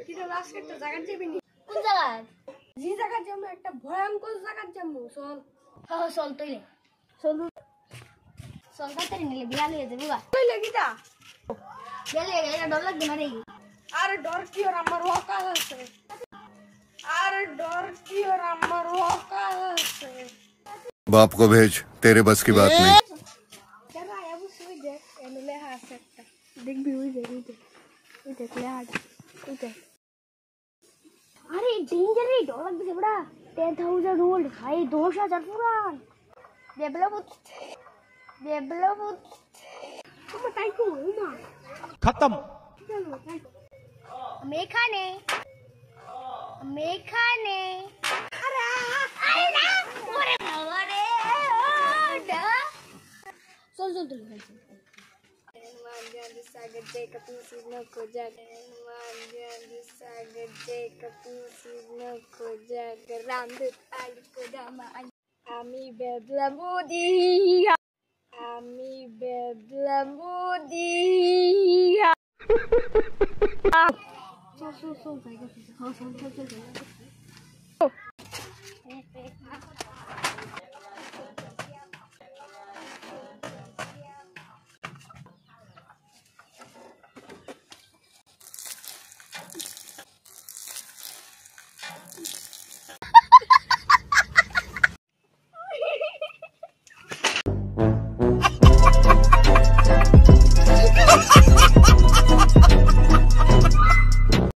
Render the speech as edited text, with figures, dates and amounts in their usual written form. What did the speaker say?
কিটা লাস্ট একটা জায়গা যাবি নি কোন জায়গায় জি জায়গা যাবো একটা ভয়ঙ্কর জায়গা যাবো চল হ্যাঁ চল তইলে চল চল তাড়াতাড়ি নিলে বিয়া লিয়ে যাবো গা কইলে কিটা গেলে এটা ডর লাগবে না রে আরে ডর কি ওর আমার ওকাল আছে আরে ডর কি ওর আমার ওকাল আছে बाप को भेज तेरे बस की बात नहीं যারা আবু সুই দেখ এমএলএ হাস একটা দেখবি ওই দেখ লে হাট ওই দেখ আরে ডেঞ্জার রে ডর লাগবে বড়া 10,000 ওল্ড ভাই 10,000 পুরান ডেভেলপ তোমার তাই কো উমা खत्म চলো তাই মেখানে আরে আরে না ওরে বাবা রে চল मान जान सागर जय कपूसी न खो जाकर मान जान सागर जय कपूसी न खो जाकर रामदूत आई को दामा आमी बेबला मोदी चल